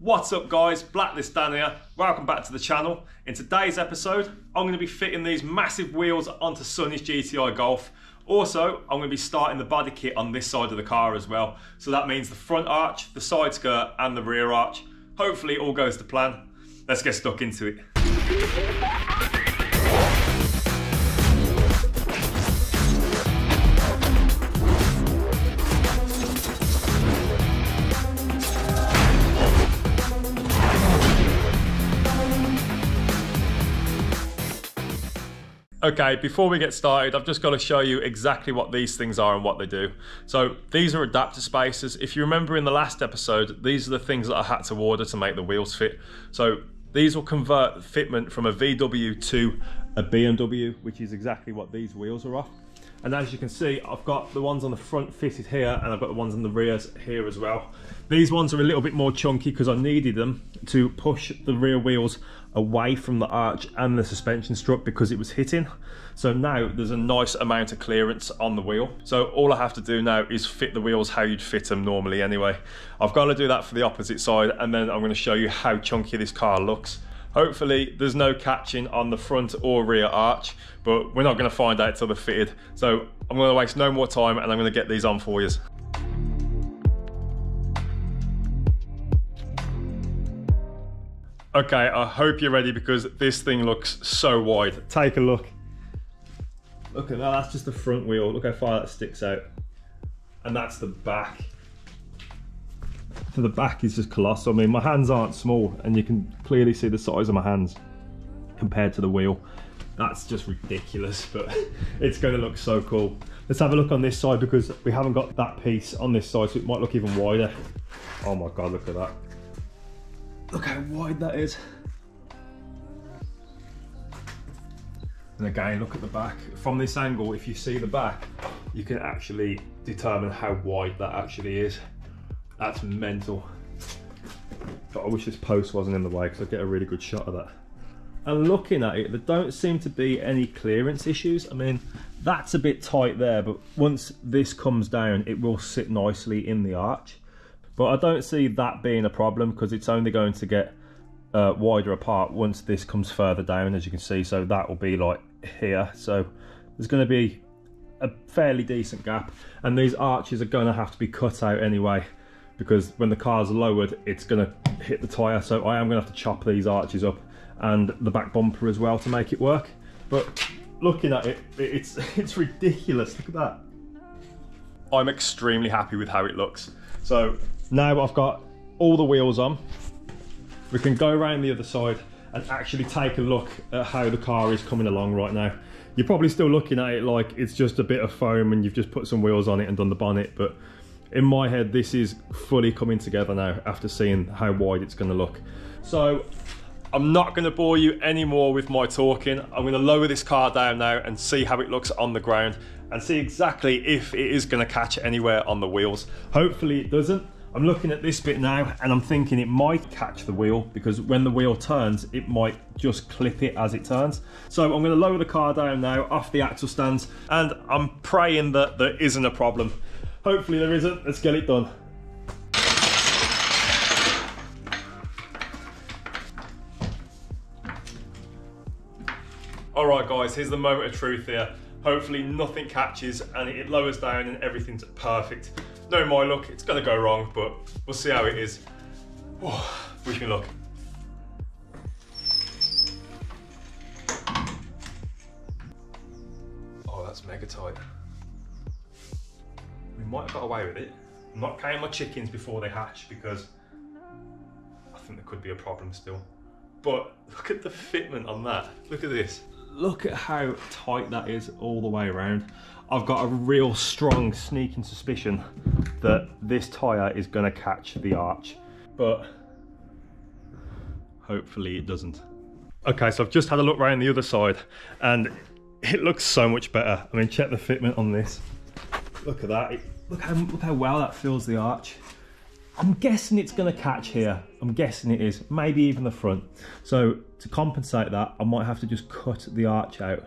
What's up guys, Blacklist Dan here, welcome back to the channel. In today's episode, I'm going to be fitting these massive wheels onto Sonny's GTI Golf. Also, I'm going to be starting the body kit on this side of the car as well. So that means the front arch, the side skirt and the rear arch. Hopefully it all goes to plan. Let's get stuck into it. Okay, before we get started, I've just got to show you exactly what these things are and what they do. So these are adapter spacers. If you remember in the last episode, these are the things that I had to order to make the wheels fit. So these will convert fitment from a VW to a BMW, which is exactly what these wheels are off. And as you can see, I've got the ones on the front fitted here and I've got the ones on the rears here as well. These ones are a little bit more chunky because I needed them to push the rear wheels away from the arch and the suspension strut because it was hitting. So now there's a nice amount of clearance on the wheel. So all I have to do now is fit the wheels how you'd fit them normally anyway. I've got to do that for the opposite side and then I'm going to show you how chunky this car looks. Hopefully there's no catching on the front or rear arch, but we're not going to find out till they're fitted. So I'm going to waste no more time and I'm going to get these on for you. Okay, I hope you're ready because this thing looks so wide. Take a look. Look at that, that's just the front wheel. Look how far that sticks out. And that's the back. So the back is just colossal. I mean, my hands aren't small and you can clearly see the size of my hands compared to the wheel. That's just ridiculous, but it's going to look so cool. Let's have a look on this side because we haven't got that piece on this side, so it might look even wider. Oh my God, look at that. Look how wide that is. And again, look at the back. From this angle, if you see the back, you can actually determine how wide that actually is. That's mental. But I wish this post wasn't in the way because I get a really good shot of that. And looking at it, there don't seem to be any clearance issues. I mean, that's a bit tight there, but once this comes down, it will sit nicely in the arch. But I don't see that being a problem because it's only going to get wider apart once this comes further down, as you can see. So that will be like here. So there's going to be a fairly decent gap. And these arches are going to have to be cut out anyway, because when the car's lowered, it's going to hit the tyre. So I am going to have to chop these arches up and the back bumper as well to make it work. But looking at it, it's ridiculous. Look at that. I'm extremely happy with how it looks. So now I've got all the wheels on, we can go around the other side and actually take a look at how the car is coming along right now. You're probably still looking at it like it's just a bit of foam and you've just put some wheels on it and done the bonnet, but in my head this is fully coming together now after seeing how wide it's going to look. So I'm not going to bore you anymore with my talking. I'm going to lower this car down now and see how it looks on the ground and see exactly if it is going to catch anywhere on the wheels. Hopefully it doesn't. I'm looking at this bit now and I'm thinking it might catch the wheel because when the wheel turns, it might just clip it as it turns. So I'm going to lower the car down now off the axle stands and I'm praying that there isn't a problem. Hopefully there isn't. Let's get it done. All right guys, here's the moment of truth here. Hopefully nothing catches and it lowers down and everything's perfect. No, my luck, it's gonna go wrong, but we'll see how it is. Oh, wish me luck. Oh, that's mega tight. We might have got away with it. I'm not counting my chickens before they hatch because I think there could be a problem still. But look at the fitment on that. Look at this. Look at how tight that is all the way around. I've got a real strong sneaking suspicion that this tyre is going to catch the arch, but hopefully it doesn't. Okay, so I've just had a look around the other side and it looks so much better. I mean, check the fitment on this. Look at that. Look how well that fills the arch. I'm guessing it's going to catch here. I'm guessing it is, maybe even the front. So to compensate that, I might have to just cut the arch out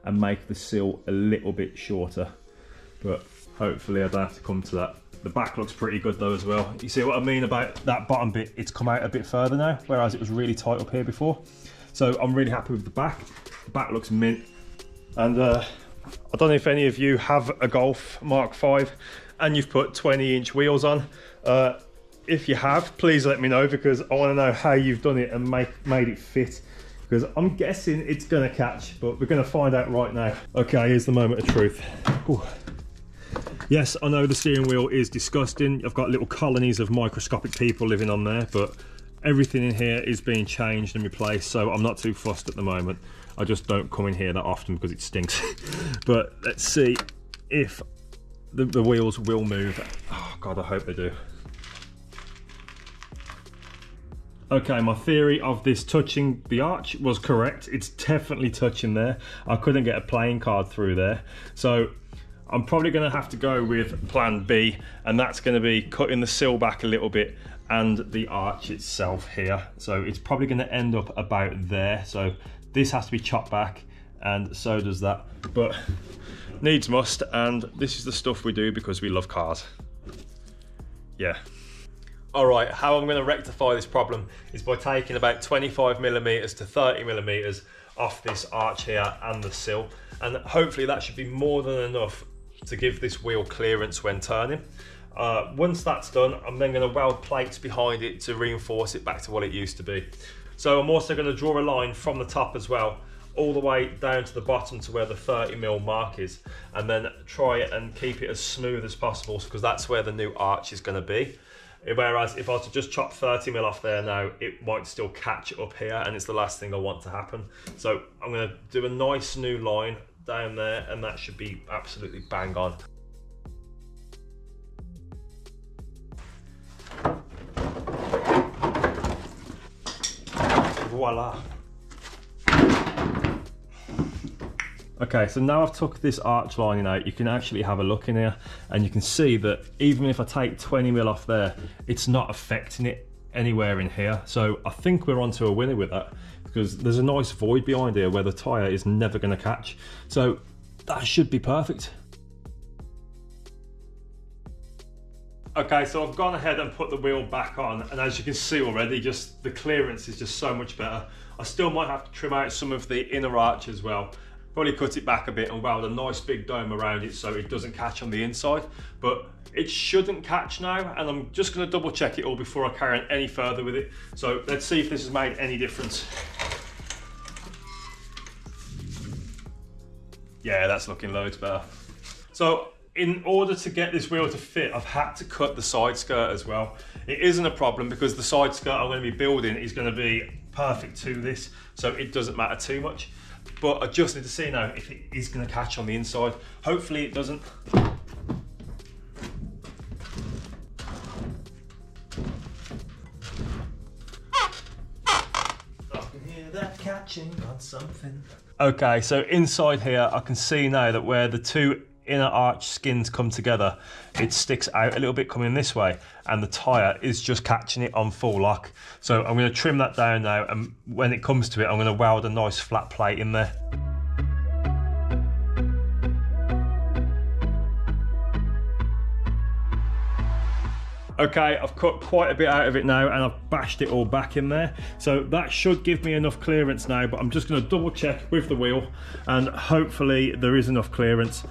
and make the sill a little bit shorter. But hopefully I don't have to come to that. The back looks pretty good though as well. You see what I mean about that bottom bit? It's come out a bit further now, whereas it was really tight up here before. So I'm really happy with the back. The back looks mint. And I don't know if any of you have a Golf Mark V and you've put 20-inch wheels on. If you have, please let me know, because I want to know how you've done it and made it fit. Because I'm guessing it's going to catch, but we're going to find out right now. Okay, here's the moment of truth. Ooh. Yes, I know the steering wheel is disgusting. I've got little colonies of microscopic people living on there, but everything in here is being changed and replaced, so I'm not too fussed at the moment. I just don't come in here that often because it stinks. But let's see if the wheels will move. Oh God, I hope they do. Okay, my theory of this touching the arch was correct. It's definitely touching there. I couldn't get a playing card through there. So I'm probably gonna have to go with plan B, and that's gonna be cutting the sill back a little bit and the arch itself here. So it's probably gonna end up about there. So this has to be chopped back, and so does that. But needs must, and this is the stuff we do because we love cars. Yeah. All right, how I'm gonna rectify this problem is by taking about 25mm to 30mm off this arch here and the sill. And hopefully that should be more than enough to give this wheel clearance when turning. Once that's done, I'm then gonna weld plates behind it to reinforce it back to what it used to be. So I'm also gonna draw a line from the top as well, all the way down to the bottom to where the 30mm mark is, and then try and keep it as smooth as possible, because that's where the new arch is gonna be. Whereas if I was to just chop 30mm off there now, it might still catch up here, and it's the last thing I want to happen. So I'm gonna do a nice new line down there, and that should be absolutely bang on. Voila. Okay, so now I've took this arch lining out, you can actually have a look in here, and you can see that even if I take 20mm off there, it's not affecting it anywhere in here. So I think we're onto a winner with that, because there's a nice void behind here where the tyre is never going to catch. So that should be perfect. Okay, so I've gone ahead and put the wheel back on, and as you can see already, just the clearance is just so much better. I still might have to trim out some of the inner arch as well. Probably cut it back a bit and weld a nice big dome around it so it doesn't catch on the inside, but it shouldn't catch now, and I'm just going to double check it all before I carry on any further with it. So let's see if this has made any difference. Yeah, that's looking loads better. So in order to get this wheel to fit, I've had to cut the side skirt as well. It isn't a problem because the side skirt I'm going to be building is going to be perfect to this, so it doesn't matter too much. But I just need to see now if it is going to catch on the inside. Hopefully it doesn't. I can hear that catching on something. Okay, so inside here I can see now that where the two inner arch skins come together, it sticks out a little bit coming this way, and the tyre is just catching it on full lock. So I'm going to trim that down now, and when it comes to it, I'm going to weld a nice flat plate in there. Okay, I've cut quite a bit out of it now, and I've bashed it all back in there. So that should give me enough clearance now, but I'm just going to double check with the wheel, and hopefully there is enough clearance.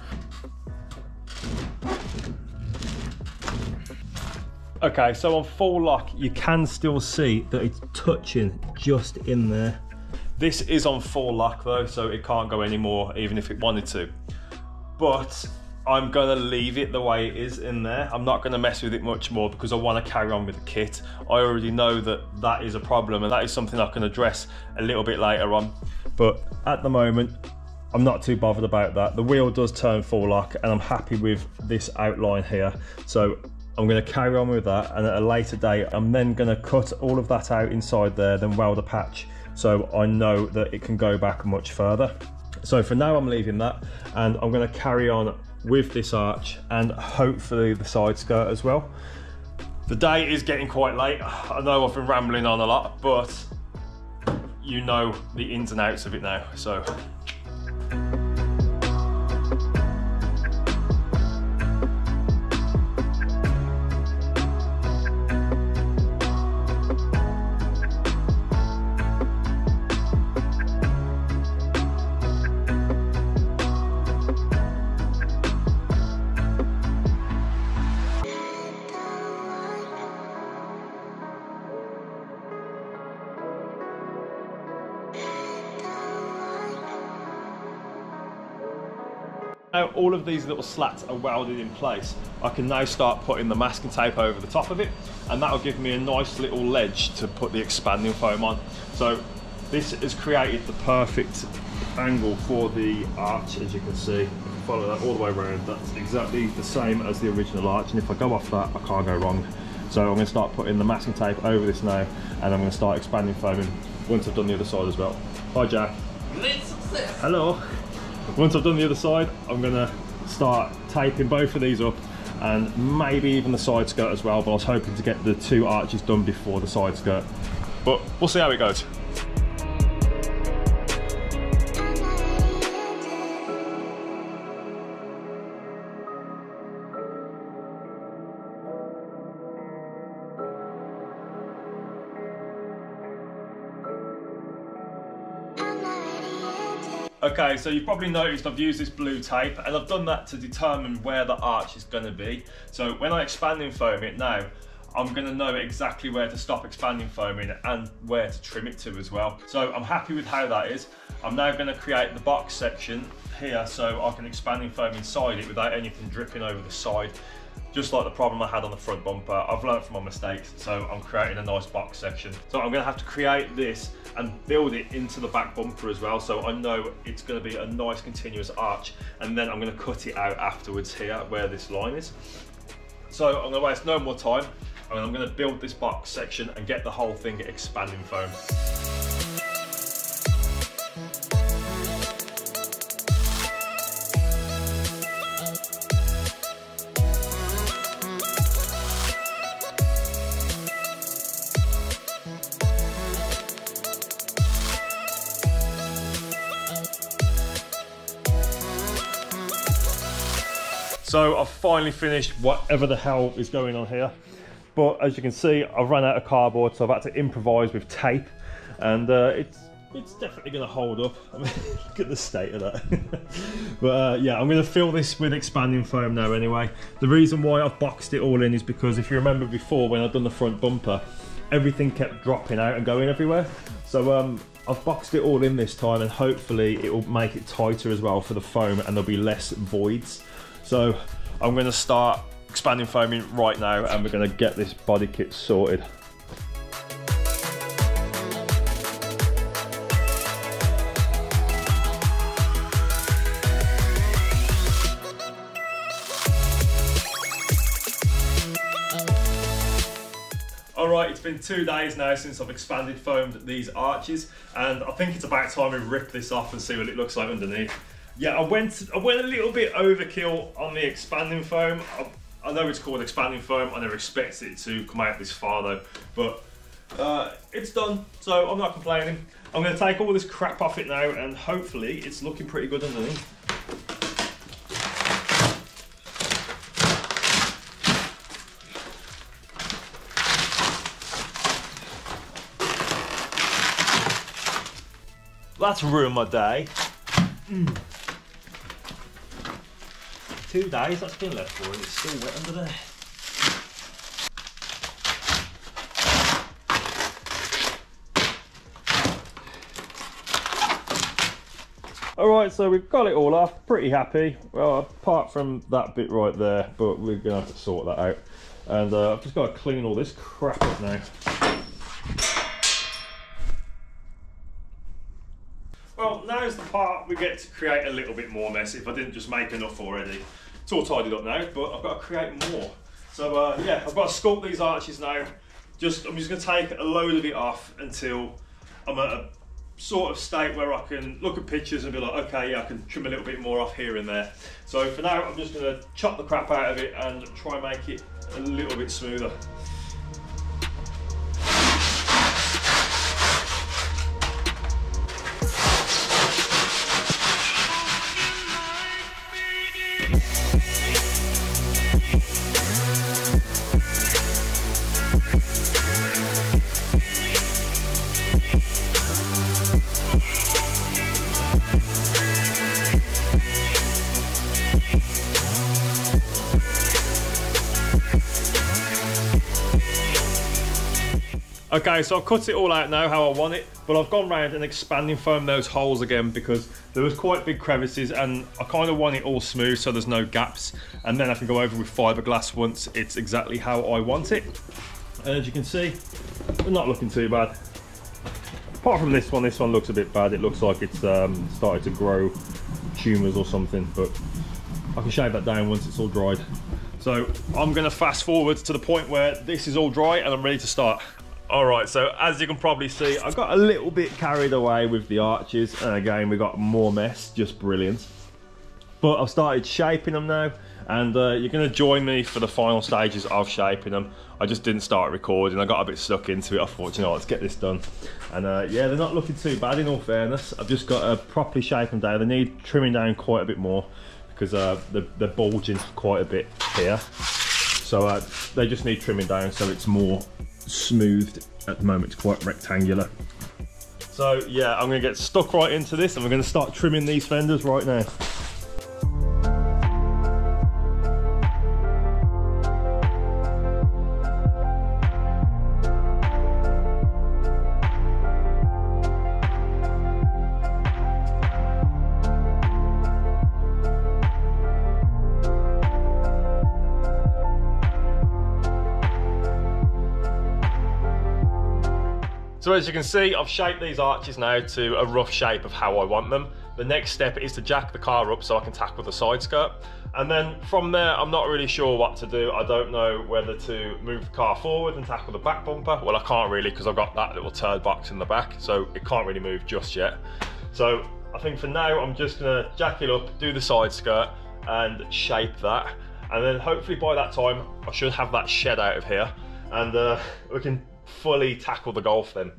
Okay, so on full lock, you can still see that it's touching just in there. This is on full lock though, so it can't go anymore even if it wanted to. But I'm gonna leave it the way it is in there. I'm not gonna mess with it much more because I wanna carry on with the kit. I already know that that is a problem, and that is something I can address a little bit later on. But at the moment, I'm not too bothered about that. The wheel does turn full lock, and I'm happy with this outline here. So I'm going to carry on with that, and at a later date I'm then going to cut all of that out inside there, then weld a patch so I know that it can go back much further. So for now I'm leaving that, and I'm going to carry on with this arch and hopefully the side skirt as well. The day is getting quite late. I know I've been rambling on a lot, but you know the ins and outs of it now. So Now all of these little slats are welded in place. I can now start putting the masking tape over the top of it, and that'll give me a nice little ledge to put the expanding foam on. So this has created the perfect angle for the arch, as you can see. If you follow that all the way around, that's exactly the same as the original arch, and if I go off that, I can't go wrong. So I'm going to start putting the masking tape over this now, and I'm going to start expanding foaming once I've done the other side as well. Hi Jack. Great success. Hello. Once I've done the other side, I'm going to start taping both of these up, and maybe even the side skirt as well, but I was hoping to get the two arches done before the side skirt. But we'll see how it goes. Okay, so you've probably noticed I've used this blue tape, and I've done that to determine where the arch is going to be. So when I expanding foam it now, I'm going to know exactly where to stop expanding foaming and where to trim it to as well. So I'm happy with how that is. I'm now going to create the box section here so I can expanding foam inside it without anything dripping over the side. Just like the problem I had on the front bumper. I've learned from my mistakes, so I'm creating a nice box section. So I'm gonna have to create this and build it into the back bumper as well, so I know it's gonna be a nice continuous arch, and then I'm gonna cut it out afterwards here where this line is. So I'm gonna waste no more time, and I'm gonna build this box section and get the whole thing expanding foam. So I've finally finished whatever the hell is going on here. But as you can see, I've run out of cardboard, so I've had to improvise with tape. And it's definitely gonna hold up. I mean, look at the state of that. But yeah, I'm gonna fill this with expanding foam now anyway. The reason why I've boxed it all in is because if you remember before when I've done the front bumper, everything kept dropping out and going everywhere. So I've boxed it all in this time, and hopefully it will make it tighter as well for the foam, and there'll be less voids. So I'm going to start expanding foaming right now, and we're going to get this body kit sorted. Alright, it's been 2 days now since I've expanded foamed these arches, and I think it's about time we rip this off and see what it looks like underneath. Yeah, I went a little bit overkill on the expanding foam. I know it's called expanding foam. I never expected it to come out this far though, but it's done, so I'm not complaining. I'm going to take all this crap off it now, and hopefully it's looking pretty good underneath. That's ruined my day. 2 days that's been left for, and it's still wet under there. Alright, so we've got it all off, pretty happy. Well, apart from that bit right there, but we're gonna have to sort that out. And I've just got to clean all this crap up now. Well, now's the part we get to create a little bit more mess if I didn't just make enough already. It's all tidied up now, but I've got to create more. So yeah, I've got to sculpt these arches now. I'm just going to take a load of it off until I'm at a sort of state where I can look at pictures and be like, okay, yeah, I can trim a little bit more off here and there. So for now, I'm just going to chop the crap out of it and try and make it a little bit smoother. Okay, so I've cut it all out now how I want it, but I've gone round and expanding foam those holes again because there was quite big crevices and I kind of want it all smooth so there's no gaps, and then I can go over with fiberglass once it's exactly how I want it. And as you can see, they're not looking too bad. Apart from this one looks a bit bad. It looks like it's started to grow tumours or something, but I can shave that down once it's all dried. So I'm going to fast forward to the point where this is all dry and I'm ready to start. Alright, so as you can probably see, I got a little bit carried away with the arches, and again we got more mess, just brilliant. But I've started shaping them now, and you're going to join me for the final stages of shaping them. I just didn't start recording, I got a bit stuck into it. I thought, you know, let's get this done. And yeah, they're not looking too bad in all fairness. I've just got to properly shape them down. They need trimming down quite a bit more because they're bulging quite a bit here. So they just need trimming down so it's more smoothed. At the moment it's quite rectangular. So yeah, I'm going to get stuck right into this and we're going to start trimming these fenders right now. So as you can see, I've shaped these arches now to a rough shape of how I want them. The next step is to jack the car up so I can tackle the side skirt. And then from there, I'm not really sure what to do. I don't know whether to move the car forward and tackle the back bumper. Well, I can't really because I've got that little turd box in the back, so it can't really move just yet. So I think for now, I'm just gonna jack it up, do the side skirt and shape that. And then hopefully by that time, I should have that shed out of here and we can fully tackle the Golf then.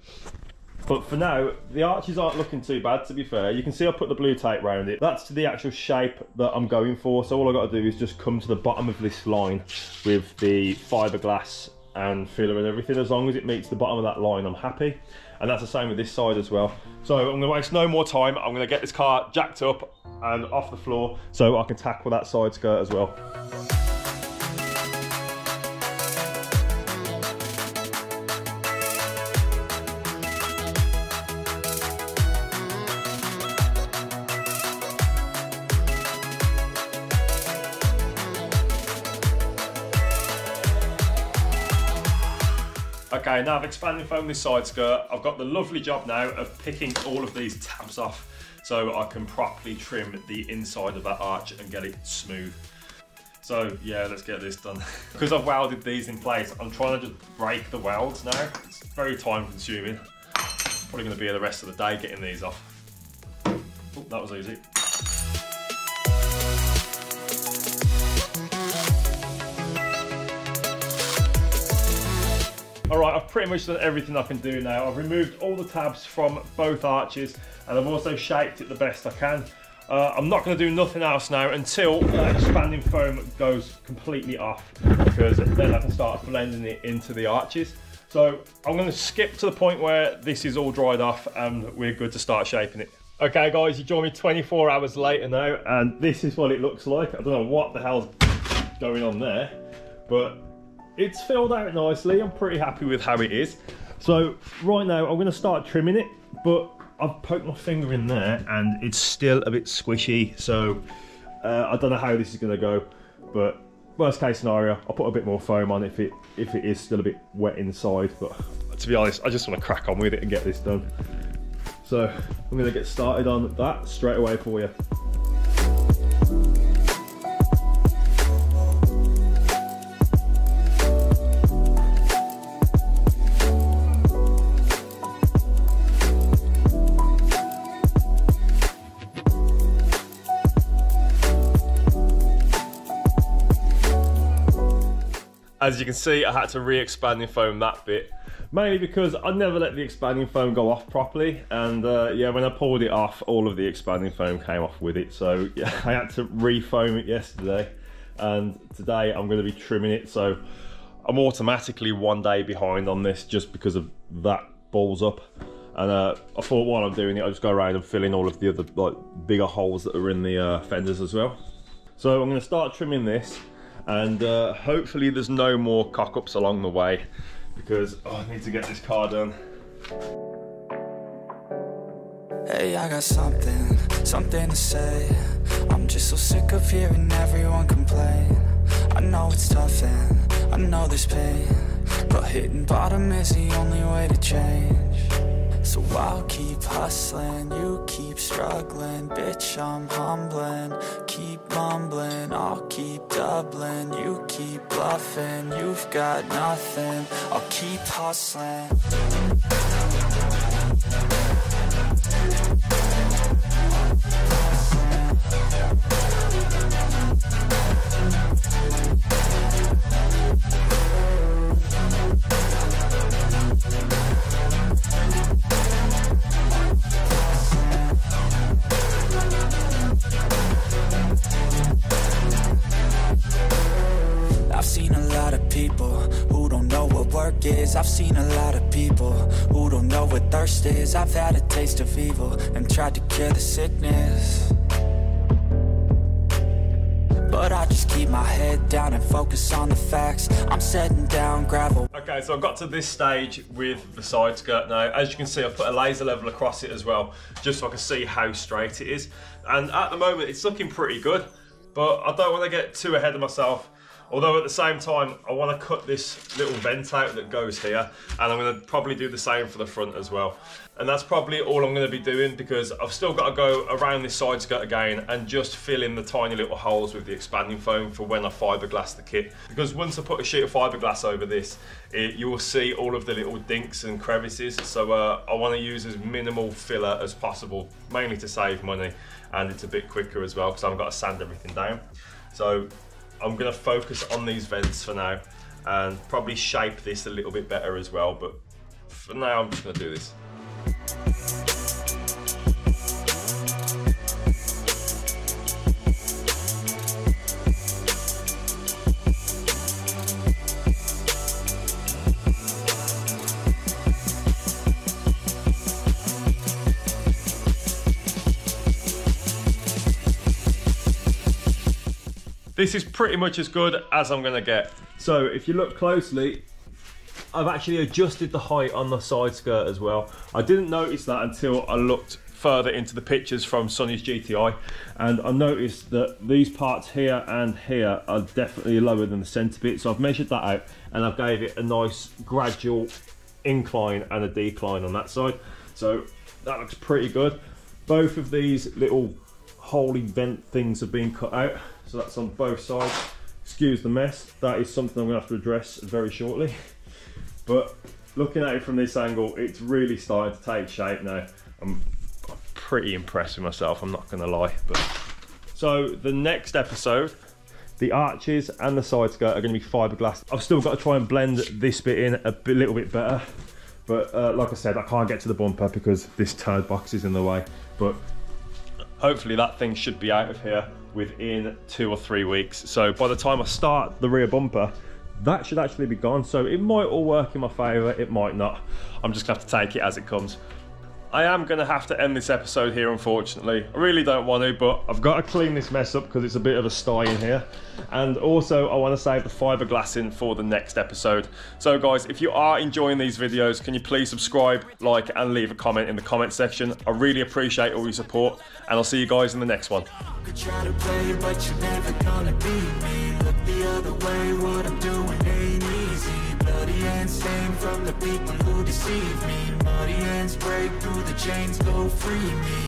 But for now, the arches aren't looking too bad, to be fair. You can see I put the blue tape around it. That's the actual shape that I'm going for. So all I've got to do is just come to the bottom of this line with the fiberglass and filler and everything. As long as it meets the bottom of that line, I'm happy. And that's the same with this side as well. So I'm gonna waste no more time. I'm gonna get this car jacked up and off the floor so I can tackle that side skirt as well. Okay, now I've expanded foam this side skirt. I've got the lovely job now of picking all of these tabs off so I can properly trim the inside of that arch and get it smooth. So yeah, let's get this done. Because I've welded these in place, I'm trying to just break the welds now. It's very time consuming. Probably gonna be here the rest of the day getting these off. Oh, that was easy. Alright, I've pretty much done everything I can do now. I've removed all the tabs from both arches and I've also shaped it the best I can. I'm not going to do nothing else now until that expanding foam goes completely off, because then I can start blending it into the arches. So I'm going to skip to the point where this is all dried off and we're good to start shaping it. Okay guys, you join me 24 hours later now and this is what it looks like. I don't know what the hell's going on there, but it's filled out nicely. I'm pretty happy with how it is. So right now I'm going to start trimming it, but I've poked my finger in there and it's still a bit squishy. So I don't know how this is going to go, but worst case scenario, I'll put a bit more foam on if it is still a bit wet inside. But to be honest, I just want to crack on with it and get this done. So I'm going to get started on that straight away for you. As you can see, I had to re-expanding foam that bit, mainly because I never let the expanding foam go off properly, and yeah, when I pulled it off, all of the expanding foam came off with it. So yeah, I had to re-foam it yesterday, and today I'm going to be trimming it. So I'm automatically 1 day behind on this just because of that balls up. And I thought while I'm doing it, I'll just go around and fill in all of the other like bigger holes that are in the fenders as well. So I'm going to start trimming this. And hopefully there's no more cock-ups along the way, because I need to get this car done. Hey, I got something to say. I'm just so sick of hearing everyone complain. I know it's tough and I know there's pain, but hitting bottom is the only way to change. So I'll keep hustling, you keep struggling. Bitch, I'm humbling, keep mumbling. I'll keep doubling, you keep bluffing. You've got nothing, I'll keep hustling. I've seen a lot of people who don't know what work is. I've seen a lot of people who don't know what thirst is. I've had a taste of evil and tried to cure the sickness, but I just keep my head down and focus on the facts. I'm setting down gravel. Okay, so I've got to this stage with the side skirt now. As you can see, I've put a laser level across it as well, just so I can see how straight it is. And at the moment, it's looking pretty good, but I don't want to get too ahead of myself. Although at the same time, I want to cut this little vent out that goes here, and I'm going to probably do the same for the front as well. And that's probably all I'm going to be doing, because I've still got to go around this side skirt again and just fill in the tiny little holes with the expanding foam for when I fiberglass the kit. Because once I put a sheet of fiberglass over this, you will see all of the little dinks and crevices. So I want to use as minimal filler as possible, mainly to save money, and it's a bit quicker as well because I haven't got to sand everything down. So I'm going to focus on these vents for now and probably shape this a little bit better as well, but for now I'm just going to do this. This is pretty much as good as I'm gonna get. So if you look closely, I've actually adjusted the height on the side skirt as well. I didn't notice that until I looked further into the pictures from Sonny's GTI, and I noticed that these parts here and here are definitely lower than the centre bit. So I've measured that out and I've gave it a nice gradual incline and a decline on that side. So that looks pretty good. Both of these little holy vent things have been cut out. So that's on both sides. Excuse the mess. That is something I'm gonna have to address very shortly. But looking at it from this angle, it's really starting to take shape now. I'm pretty impressed with myself, I'm not gonna lie. But so the next episode, the arches and the side skirt are gonna be fiberglass. I've still got to try and blend this bit in a little bit better. But like I said, I can't get to the bumper because this turd box is in the way. But hopefully that thing should be out of here within 2 or 3 weeks. So by the time I start the rear bumper, that should actually be gone. So it might all work in my favour, it might not. I'm just gonna have to take it as it comes. I am gonna have to end this episode here, unfortunately. I really don't want to, but I've got to clean this mess up because it's a bit of a sty in here. And also I want to save the fiberglass in for the next episode. So guys, if you are enjoying these videos, can you please subscribe, like, and leave a comment in the comment section. I really appreciate all your support, and I'll see you guys in the next one. Could try to play, but you're never gonna beat me. Look the other way, what I'm doing ain't easy. Bloody hands stain from the people who deceive me. Muddy hands break through the chains, go free me.